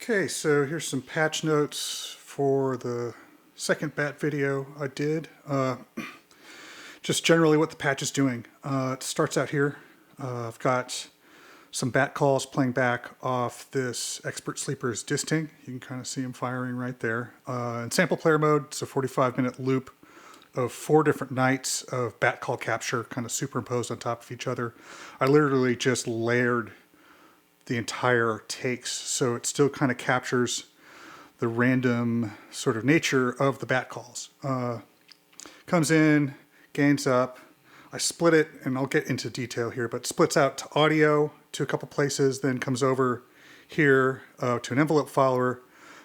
Okay, so here's some patch notes for the second bat video I did. Just generally what the patch is doing. It starts out here. I've got some bat calls playing back off this expert sleeper's disting. You can kind of see them firing right there. In sample player mode, it's a 45-minute loop of 4 different nights of bat call capture kind of superimposed on top of each other. I literally just layered the entire takes, so it still kind of captures the random sort of nature of the bat calls. Comes in, gains up. I split it, and I'll get into detail here, but splits out to audio to a couple places, then comes over here to an envelope follower.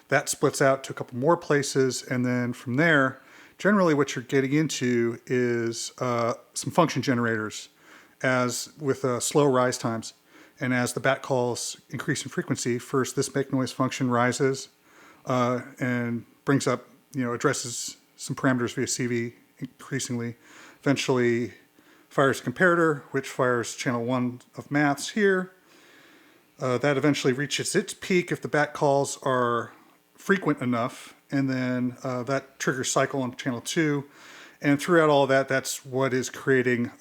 That splits out to a couple more places, and then from there, generally what you're getting into is some function generators, as with slow rise times. And as the bat calls increase in frequency, first this make noise function rises and brings up, addresses some parameters via CV increasingly. Eventually fires a comparator, which fires channel 1 of maths here. That eventually reaches its peak if the bat calls are frequent enough, and then that triggers cycle on channel 2. And throughout all that, that's what is creating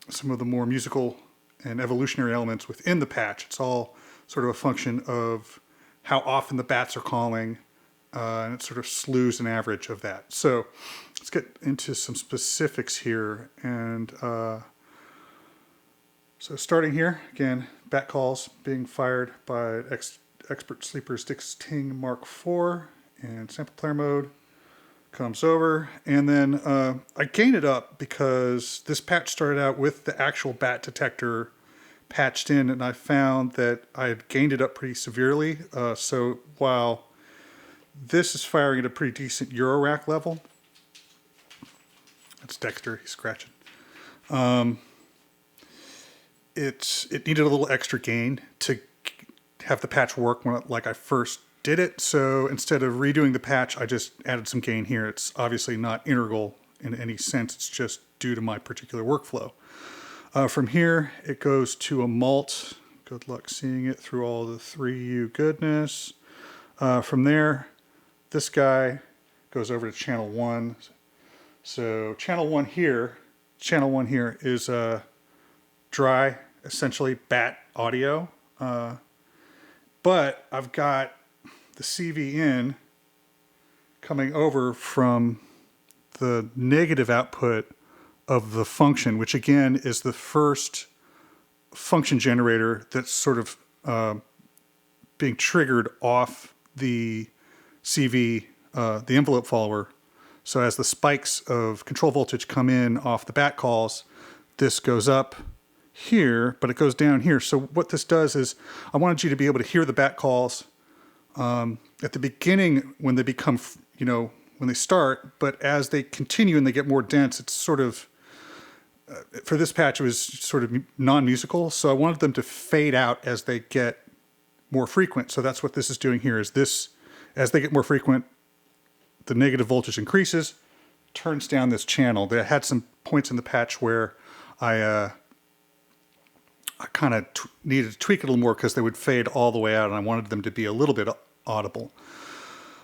some of the more musical and evolutionary elements within the patch. It's all sort of a function of how often the bats are calling, and it sort of slews an average of that. So let's get into some specifics here. And so starting here, again, bat calls being fired by Expert Sleeper's Dixting Mark IV in sample player mode. Comes over, and then I gained it up because this patch started out with the actual bat detector patched in, and I found that I had gained it up pretty severely. So while this is firing at a pretty decent Eurorack level, that's Dexter, he's scratching. It needed a little extra gain to have the patch work like I first did it. So instead of redoing the patch, I just added some gain here. It's obviously not integral in any sense. It's just due to my particular workflow. From here, it goes to a mult. Good luck seeing it through all the 3U goodness. From there, this guy goes over to channel 1. So channel 1 here is dry, essentially bat audio. But I've got the CV in coming over from the negative output of the function, which again is the first function generator that's sort of being triggered off the CV, the envelope follower. So as the spikes of control voltage come in off the bat calls, this goes up here, but it goes down here. So what this does is I wanted you to be able to hear the bat calls at the beginning when they become, when they start, but as they continue and they get more dense, it's sort of, for this patch, it was sort of non-musical. So I wanted them to fade out as they get more frequent. So that's what this is doing here, is this, as they get more frequent, the negative voltage increases, turns down this channel. There had some points in the patch where I kind of needed to tweak it a little more because they would fade all the way out, and I wanted them to be a little bit audible.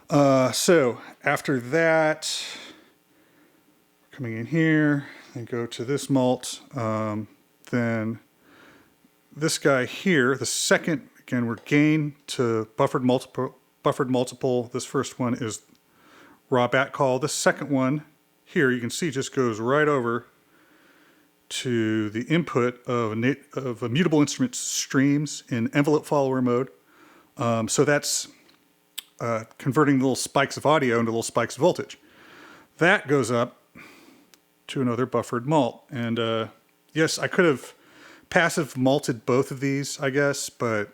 So after that, coming in here, and go to this mult, then this guy here, the second, again, we're gain to buffered multiple. This first one is raw bat call. This second one here, you can see, just goes right over to the input of a mutable instrument streams in envelope follower mode. So that's converting little spikes of audio into little spikes of voltage. That goes up to another buffered mult. And yes, I could have passive multed both of these, I guess, but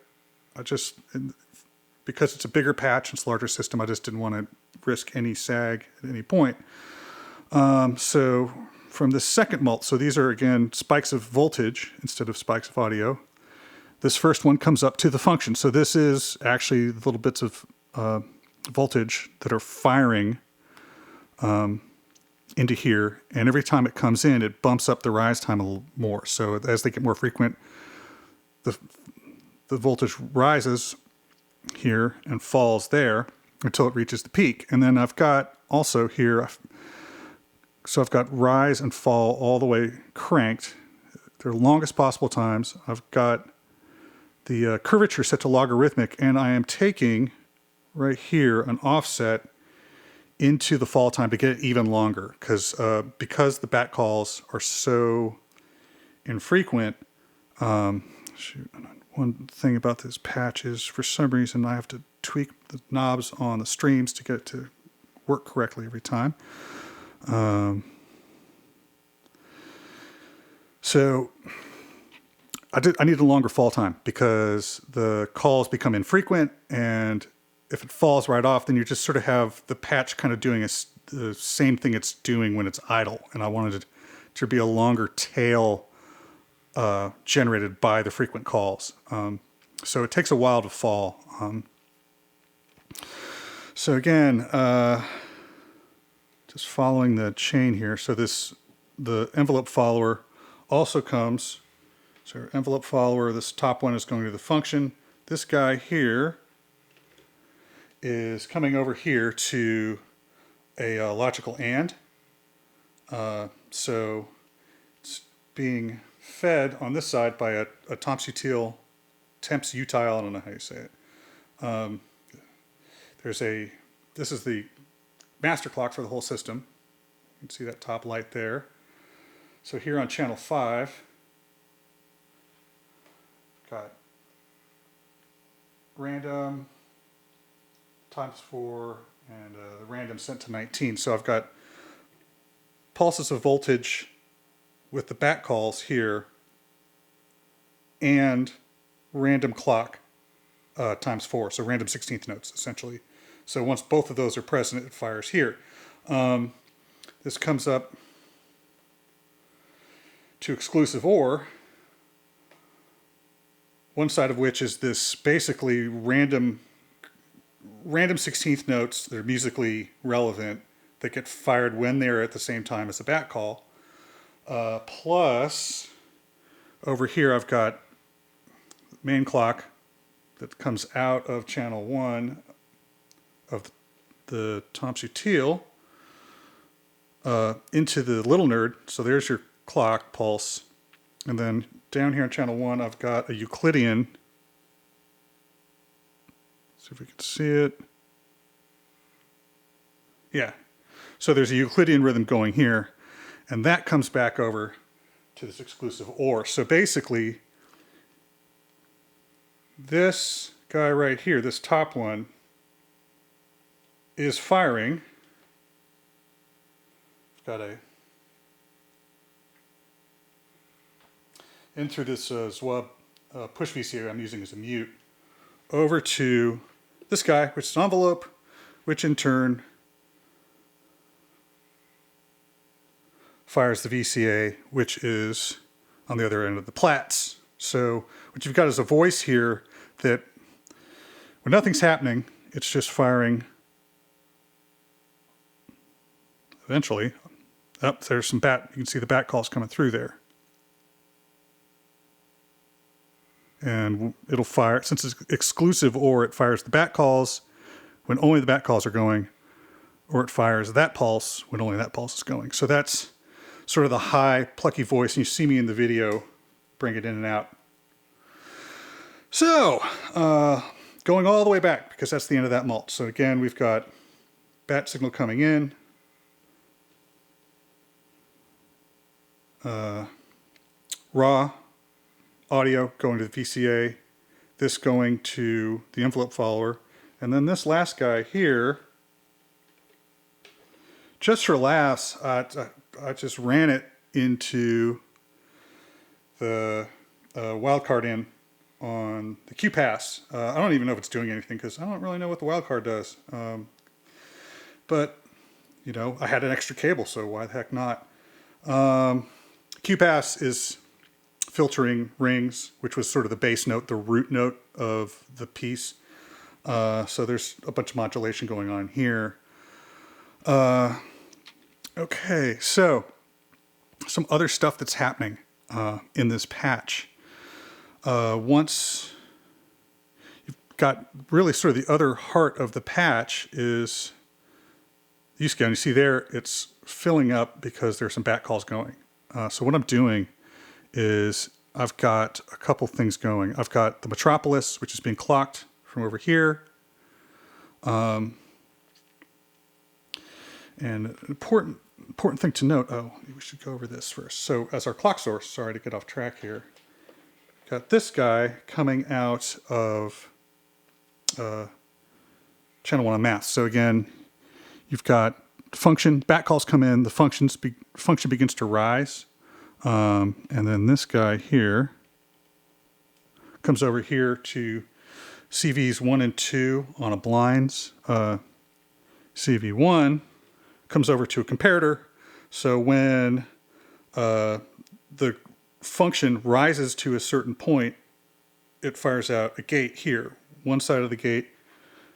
because it's a bigger patch and it's a larger system, I just didn't want to risk any sag at any point. So from the second mult, so these are again spikes of voltage instead of spikes of audio. This first one comes up to the function. So this is actually little bits of voltage that are firing into here, and every time it comes in, it bumps up the rise time a little more. So as they get more frequent, the voltage rises, here and falls there until it reaches the peak. And then I've got also here, so I've got rise and fall all the way cranked. Their longest possible times. I've got the curvature set to logarithmic, and I am taking right here an offset into the fall time to get it even longer, because the bat calls are so infrequent. One thing about this patch is, for some reason, I have to tweak the knobs on the streams to get it to work correctly every time. So I need a longer fall time because the calls become infrequent, and if it falls right off, then you just sort of have the patch kind of doing the same thing it's doing when it's idle. And I wanted it to be a longer tail generated by the frequent calls. So it takes a while to fall. So again, just following the chain here. So the envelope follower also comes. So envelope follower, this top one is going to the function. This guy here is coming over here to a logical AND. So it's being fed on this side by a temps utile, I don't know how you say it. This is the master clock for the whole system. You can see that top light there. So here on channel 5, got random times 4 and the random sent to 19. So I've got pulses of voltage with the bat calls here and random clock times 4, so random 16th notes essentially. So once both of those are present, it fires here. This comes up to exclusive OR, one side of which is this basically random 16th notes that are musically relevant that get fired when they're at the same time as the bat call. Plus, over here I've got main clock that comes out of channel 1 of the temps utile into the little nerd. So there's your clock pulse. And then down here on channel 1, I've got a Euclidean. See if we can see it. Yeah. So there's a Euclidean rhythm going here, and that comes back over to this exclusive OR. So basically, this guy right here, this top one, is firing. I've got in through this Zwab push VCA I'm using as a mute, over to this guy, which is an envelope, which in turn fires the VCA, which is on the other end of the Plaits. So what you've got is a voice here that, when nothing's happening, it's just firing. Eventually, there's some bat. You can see the bat calls coming through there. And it'll fire, since it's exclusive OR, it fires the bat calls when only the bat calls are going, or it fires that pulse when only that pulse is going. So that's sort of the high, plucky voice, and you see me in the video bring it in and out. So, going all the way back, because that's the end of that mult. So again, we've got bat signal coming in, raw audio going to the VCA, this going to the envelope follower, and then this last guy here, just for laughs, I just ran it into the wildcard in on the QPAS. I don't even know if it's doing anything because I don't really know what the wildcard does. But, you know, I had an extra cable, so why the heck not? QPAS is filtering rings, which was sort of the bass note, the root note of the piece. So there's a bunch of modulation going on here. Okay, so some other stuff that's happening in this patch. Once got really sort of the other heart of the patch is you see there it's filling up because there's some bat calls going. So what I'm doing is I've got a couple things going. I've got the metropolis, which is being clocked from over here. And an important thing to note, we should go over this first. So as our clock source, sorry to get off track here, got this guy coming out of channel 1 on math. So again, you've got function, bat calls come in, the function begins to rise. And then this guy here comes over here to CVs 1 and 2 on a blinds. CV1 comes over to a comparator. So when the function rises to a certain point, it fires out a gate here. One side of the gate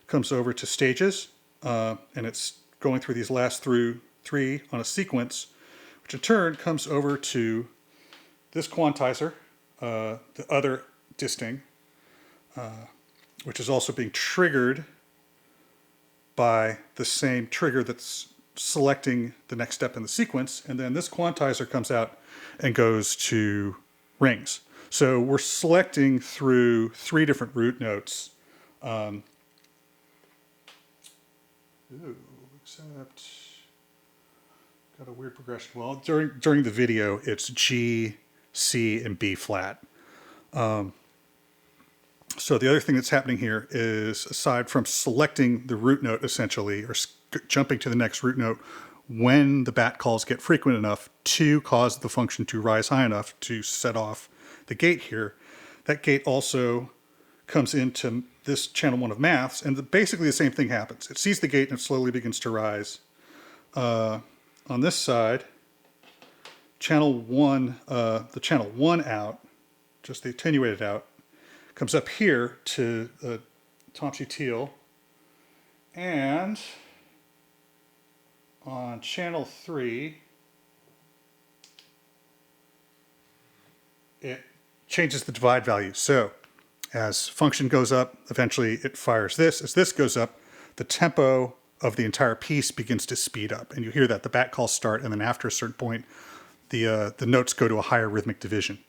comes over to stages, and it's going through these last three on a sequence, which in turn comes over to this quantizer, the other disting, which is also being triggered by the same trigger that's selecting the next step in the sequence. And then this quantizer comes out and goes to rings. So we're selecting through 3 different root notes. Except got a weird progression. Well, during the video, it's G, C, and B flat. So the other thing that's happening here is, aside from selecting the root note essentially, or jumping to the next root note, when the bat calls get frequent enough to cause the function to rise high enough to set off the gate here, that gate also comes into this channel 1 of maths, and basically the same thing happens. It sees the gate and it slowly begins to rise. On this side, channel 1, the channel 1 out, just the attenuated out, comes up here to temps utile, and on channel 3, it changes the divide value. So as function goes up, eventually it fires this. As this goes up, the tempo of the entire piece begins to speed up, and you hear that the bat calls start, and then after a certain point, the notes go to a higher rhythmic division.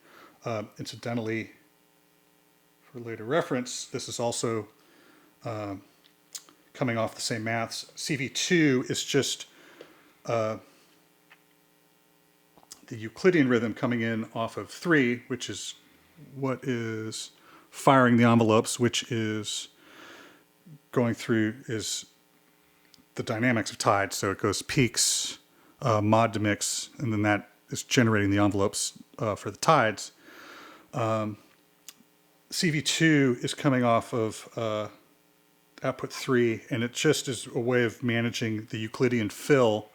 Incidentally, for later reference, this is also coming off the same maths. CV2 is just the Euclidean rhythm coming in off of 3, which is what is firing the envelopes, which is going through is the dynamics of tides. So it goes peaks, mod to mix, and then that is generating the envelopes for the tides. CV2 is coming off of output 3, and it just is a way of managing the Euclidean fill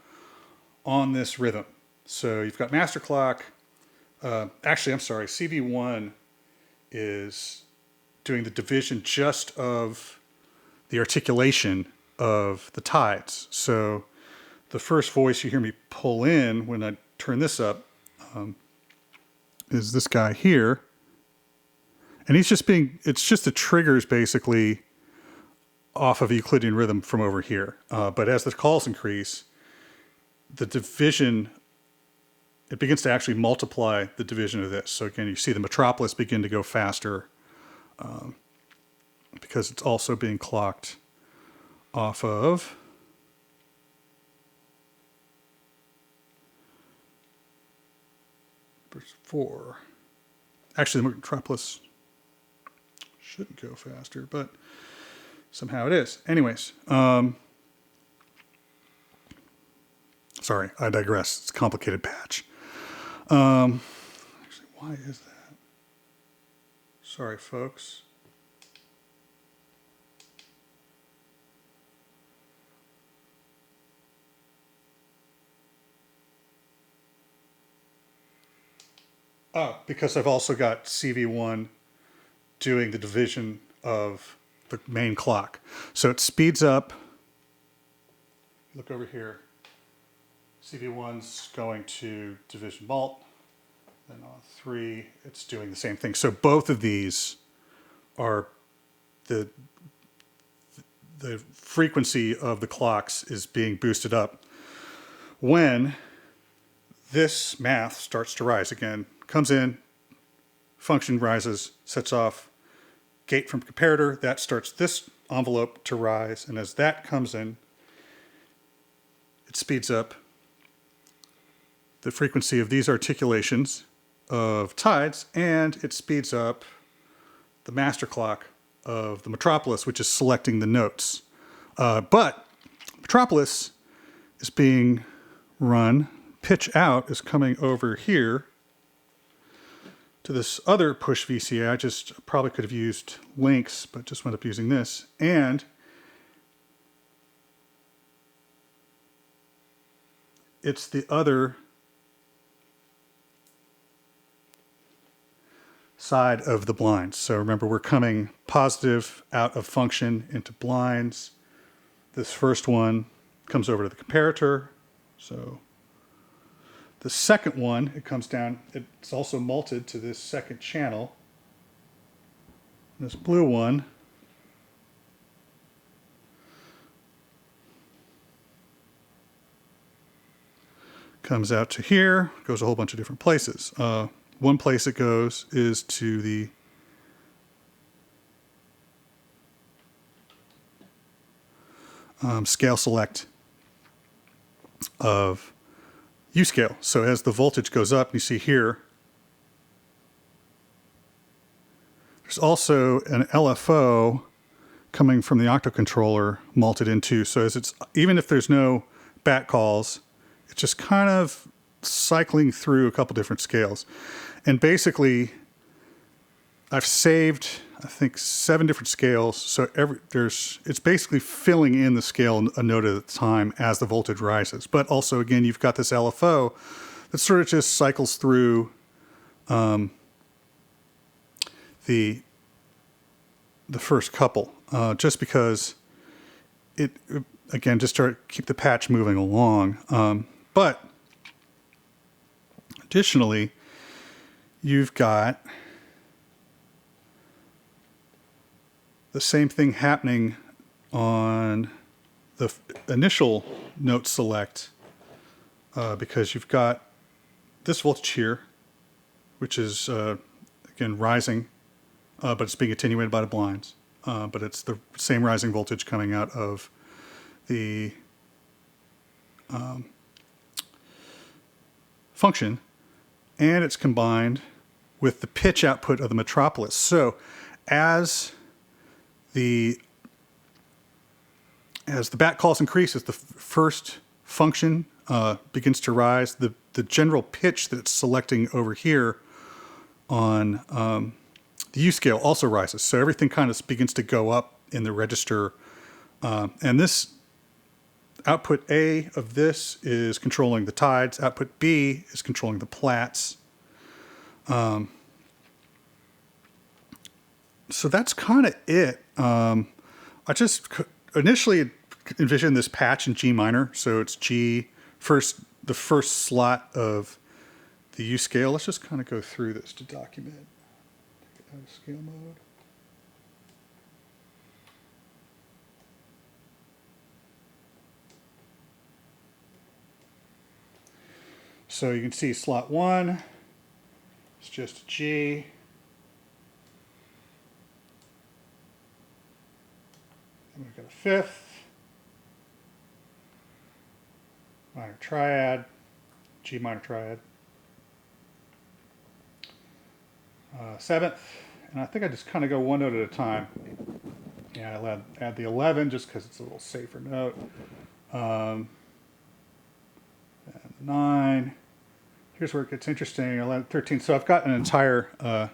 on this rhythm. So you've got master clock. Actually, I'm sorry, CV1 is doing the division just of the articulation of the tides. So the first voice you hear me pull in when I turn this up is this guy here. And it's just the triggers basically off of Euclidean rhythm from over here. But as the calls increase, the division, it begins to actually multiply the division of this. So again, you see the metropolis begin to go faster because it's also being clocked off of verse 4. Actually, the metropolis shouldn't go faster, but somehow it is. Anyways, sorry, I digress. It's a complicated patch. Actually, why is that? Sorry, folks. Oh, because I've also got CV1 doing the division of the main clock. So it speeds up. Look over here. CV1's going to division mult. Then on 3, it's doing the same thing. So both of these are the frequency of the clocks is being boosted up when this math starts to rise again. Comes in, function rises, sets off gate from comparator. That starts this envelope to rise, and as that comes in, it speeds up the frequency of these articulations of tides, and it speeds up the master clock of the metropolis, which is selecting the notes. But metropolis is being run. Pitch out is coming over here to this other push VCA. I just probably could have used links, but just went up using this. And it's the other side of the blinds. So remember, we're coming positive out of function into blinds. This first one comes over to the comparator. So the second one, it comes down, it's also multed to this second channel. This blue one comes out to here, goes a whole bunch of different places. One place it goes is to the scale select of U scale. So as the voltage goes up, you see here, there's also an LFO coming from the octocontroller multed into. So as it's, even if there's no bat calls, it's just kind of cycling through a couple different scales. And basically, I've saved, I think, 7 different scales. So it's basically filling in the scale a note at a time as the voltage rises. But also, again, you've got this LFO that sort of just cycles through the first couple, just because it, again, just to keep the patch moving along. But additionally, you've got the same thing happening on the initial note select, because you've got this voltage here, which is, again, rising, but it's being attenuated by the blinds. But it's the same rising voltage coming out of the function, and it's combined with the pitch output of the metropolis. So as the bat calls increase, as the first function begins to rise, the general pitch that it's selecting over here on the U scale also rises. So everything kind of begins to go up in the register. And this output A of this is controlling the tides. Output B is controlling the Plaits. So that's kind of it. I just initially envisioned this patch in G minor. So it's G first, the first slot of the U scale. Let's just kind of go through this to document. Take it out of scale mode. So you can see slot 1, it's just a G. And we've got a fifth, minor triad, G minor triad, seventh, and I think I just kind of go one note at a time. Yeah, I'll add the 11 just because it's a little safer note. And 9. Here's where it gets interesting. 11, 13. So I've got an entire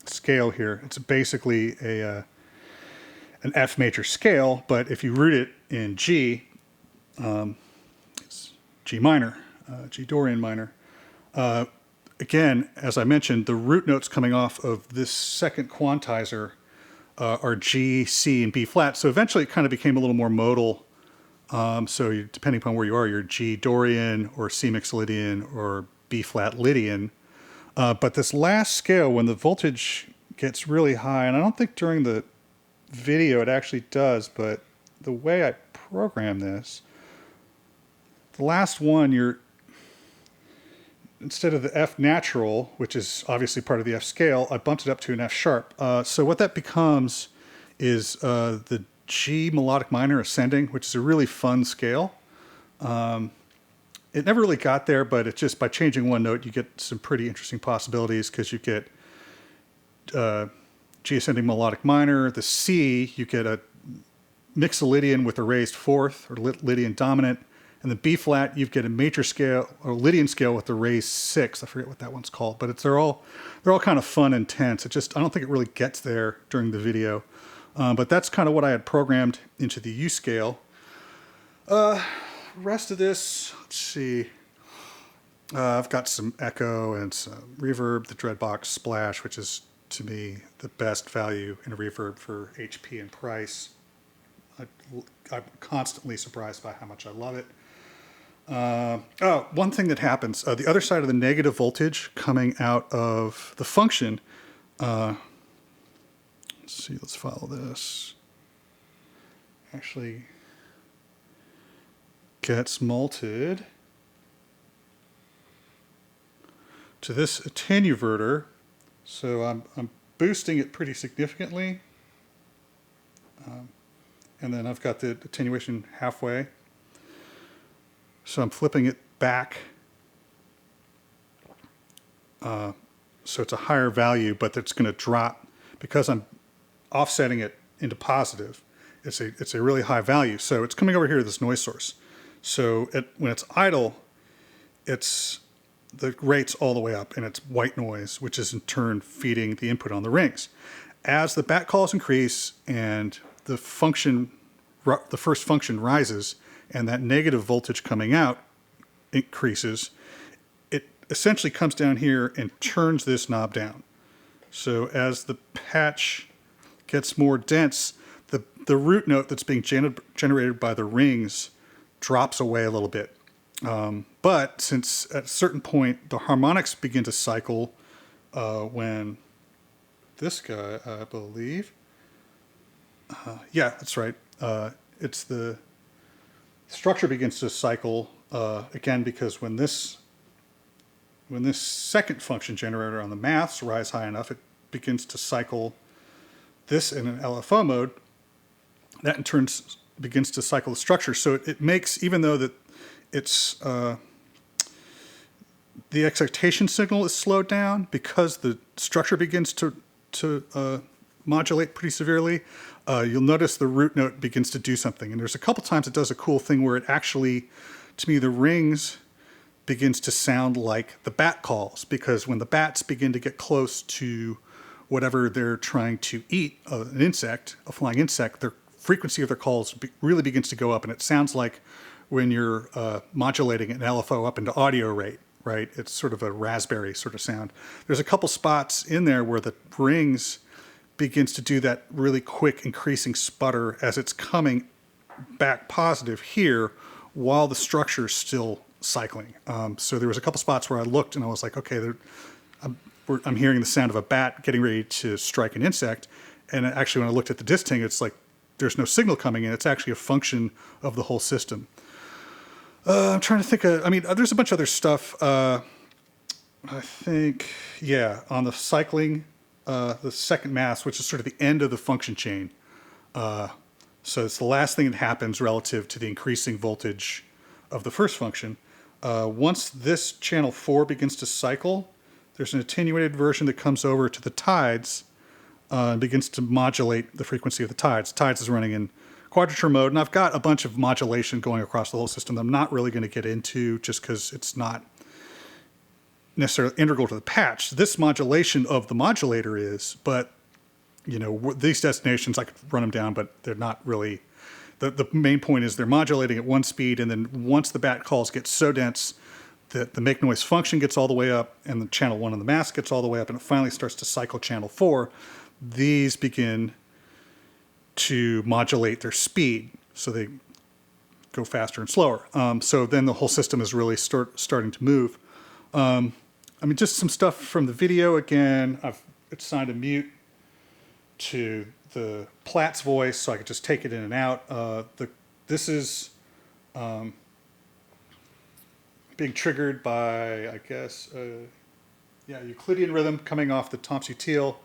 scale here. It's basically an F major scale, but if you root it in G, it's G minor, G Dorian minor. Again, as I mentioned, the root notes coming off of this second quantizer are G, C, and B flat. So eventually it kind of became a little more modal. So depending upon where you are, you're G Dorian or C Mixolydian or B flat Lydian. But this last scale, when the voltage gets really high, and I don't think during the video it actually does, but the way I program this, the last one, instead of the F natural, which is obviously part of the F scale, I bumped it up to an F sharp. So what that becomes is the G melodic minor ascending, which is a really fun scale. It never really got there, but it's just by changing one note, you get some pretty interesting possibilities, because you get G ascending melodic minor. The C, you get a mixolydian with a raised fourth, or Lydian dominant. And the B flat, you get a major scale or Lydian scale with the raised sixth. I forget what that one's called, but they're all kind of fun and tense. I don't think it really gets there during the video, but that's kind of what I had programmed into the U scale. Rest of this, let's see. I've got some echo and some reverb, the Dreadbox Splash, which is to me the best value in a reverb for HP and price. I'm constantly surprised by how much I love it. One thing that happens, the other side of the negative voltage coming out of the function, let's see, let's follow this, actually gets multed to this attenuverter. So I'm boosting it pretty significantly. And then I've got the attenuation halfway. So I'm flipping it back. So it's a higher value, but it's going to drop because I'm offsetting it into positive. It's a really high value. So it's coming over here to this noise source. So when it's idle, the rate's all the way up, and it's white noise, which is in turn feeding the input on the rings. As the bat calls increase and the first function rises, and that negative voltage coming out increases, it essentially comes down here and turns this knob down. So as the patch gets more dense, the root note that's being generated by the rings drops away a little bit. But since at a certain point the harmonics begin to cycle, when this guy, I believe, yeah, that's right. It's the structure begins to cycle again, because when this second function generator on the maths rise high enough, it begins to cycle this in an LFO mode. That in turn begins to cycle the structure. So it makes, even though that it's the excitation signal is slowed down because the structure begins to modulate pretty severely, you'll notice the root note begins to do something. And there's a couple times it does a cool thing where it actually, to me, the rings begins to sound like the bat calls, because when the bats begin to get close to whatever they're trying to eat, an insect, a flying insect, their frequency of their calls really begins to go up, and it sounds like when you're modulating an LFO up into audio rate, right? It's sort of a raspberry sort of sound. There's a couple spots in there where the rings begins to do that really quick increasing sputter as it's coming back positive here while the structure is still cycling. So there was a couple spots where I looked and I was like, okay, I'm hearing the sound of a bat getting ready to strike an insect. And actually when I looked at the disting, it's like there's no signal coming in. It's actually a function of the whole system. I'm trying to think there's a bunch of other stuff. I think, yeah, on the cycling, the second mass, which is sort of the end of the function chain. So it's the last thing that happens relative to the increasing voltage of the first function. Once this channel 4 begins to cycle, there's an attenuated version that comes over to the tides and begins to modulate the frequency of the tides. Tides is running in quadrature mode, and I've got a bunch of modulation going across the whole system that I'm not really going to get into just because it's not necessarily integral to the patch. This modulation of the modulator is, but these destinations, I could run them down, but they're not really. The main point is they're modulating at one speed, and then once the bat calls get so dense that the make noise function gets all the way up, and the channel 1 on the mask gets all the way up, and it finally starts to cycle channel 4, these begin to modulate their speed, so they go faster and slower. So then the whole system is really starting to move. Just some stuff from the video again. I've assigned a mute to the Plaits voice, so I could just take it in and out. This is being triggered by, I guess, yeah, Euclidean rhythm coming off the temps utile.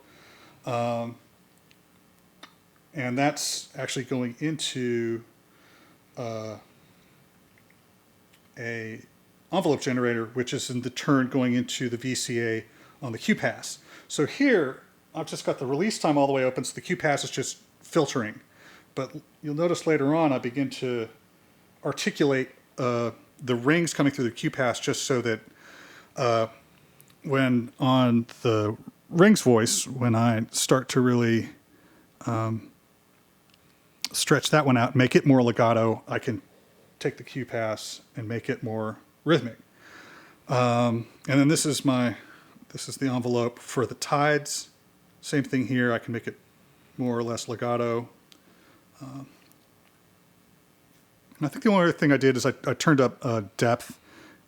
And that's actually going into a envelope generator, which is in the turn going into the VCA on the QPAS. So here, I've just got the release time all the way open, so the QPAS is just filtering. But you'll notice later on, I begin to articulate the rings coming through the QPAS just so that when on the rings voice, when I start to really stretch that one out, make it more legato, I can take the QPAS and make it more rhythmic. And then this is the envelope for the tides. Same thing here. I can make it more or less legato. And I think the only other thing I did is I turned up depth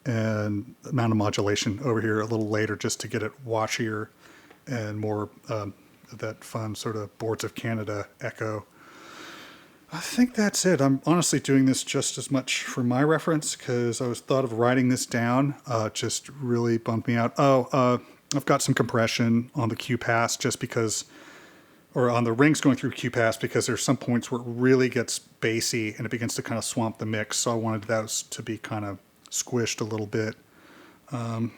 and amount of modulation over here a little later just to get it washier and more that fun sort of Boards of Canada echo. I think that's it. I'm honestly doing this just as much for my reference because I was thought of writing this down. Just really bumped me out. I've got some compression on the QPAS just because, or on the rings going through QPAS because there's some points where it really gets bassy and it begins to kind of swamp the mix. So I wanted those to be kind of squished a little bit. If I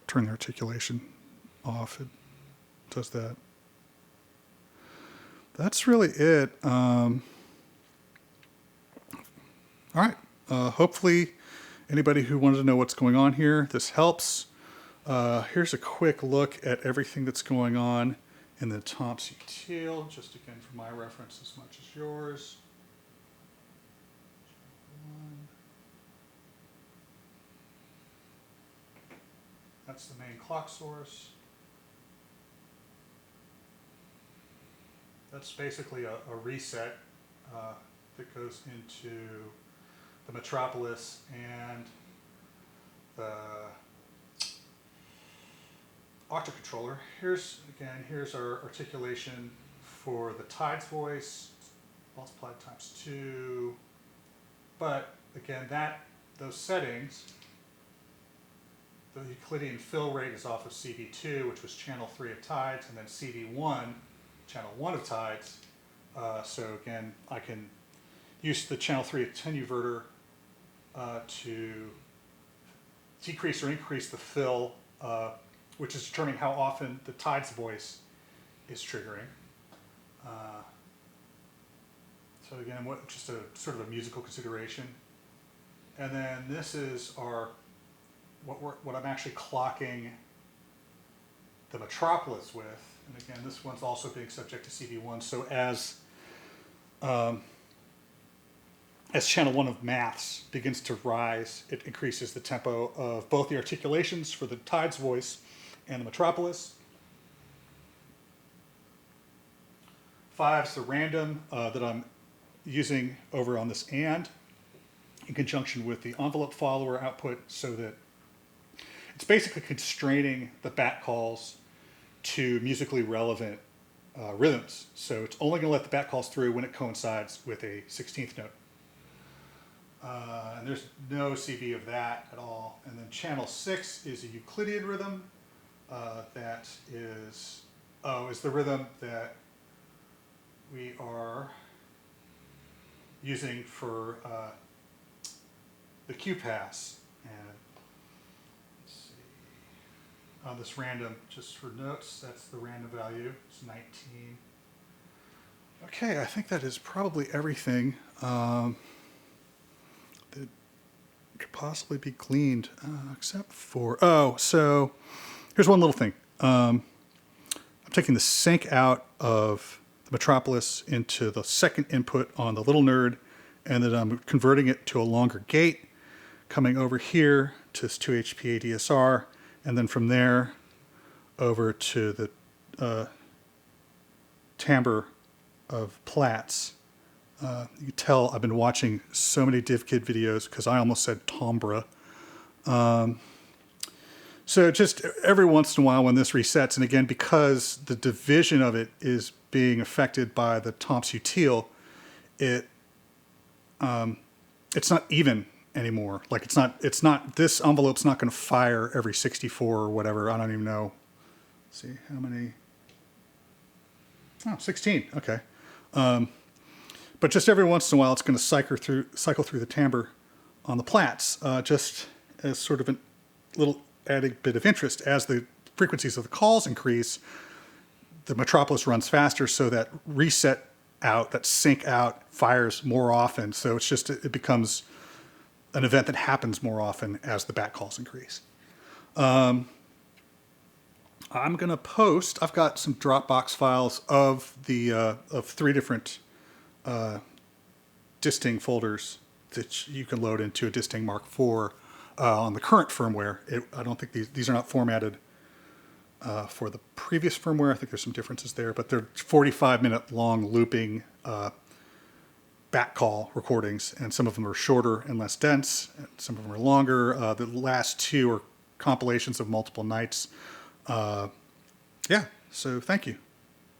turn the articulation off, it does that. That's really it. All right. Hopefully anybody who wanted to know what's going on here, this helps. Here's a quick look at everything that's going on in the temps utile, just again for my reference as much as yours. That's the main clock source. That's basically a reset that goes into the metropolis and the octave controller. Here's our articulation for the tides voice, multiplied times 2. But again, those settings, the Euclidean fill rate is off of CD2, which was channel 3 of tides, and then CD1, channel 1 of tides. So again, I can use the channel 3 attenuverter to decrease or increase the fill, which is determining how often the tides voice is triggering. So again, just a sort of a musical consideration. And then this is what I'm actually clocking the metropolis with. And again, this one's also being subject to CD1. So as channel 1 of maths begins to rise, it increases the tempo of both the articulations for the tides voice and the metropolis. 5's the random that I'm using over on this and in conjunction with the envelope follower output, so that it's basically constraining the bat calls to musically relevant rhythms. So it's only going to let the bat calls through when it coincides with a 16th note. And there's no CV of that at all. And then channel 6 is a Euclidean rhythm that is the rhythm that we are using for the QPAS. And let's see, on this random, just for notes, that's the random value. It's 19. Okay, I think that is probably everything that could possibly be gleaned, except for, so here's one little thing. I'm taking the sync out of the metropolis into the second input on the little nerd, and then I'm converting it to a longer gate, coming over here to this 2 HPA DSR, and then from there over to the timbre of Plaits. You can tell I've been watching so many DivKid videos because I almost said timbre. So just every once in a while when this resets, and again, because the division of it is being affected by the temps utile, it's not even anymore. Like it's not, this envelope's not going to fire every 64 or whatever. I don't even know. Let's see how many. Oh, 16. Okay. But just every once in a while, it's going to cycle through the timbre on the Plaits, just as sort of a little added bit of interest. As the frequencies of the calls increase, the Metropolis runs faster, so that reset out, that sync out, fires more often. So it's just, it becomes an event that happens more often as the bat calls increase. I'm going to post, I've got some Dropbox files of the of 3 different disting folders that you can load into a disting Mark IV on the current firmware. I don't think these are not formatted for the previous firmware. I think there's some differences there, but they're 45-minute long looping bat call recordings, and some of them are shorter and less dense, and some of them are longer. The last 2 are compilations of multiple nights. Yeah, so thank you.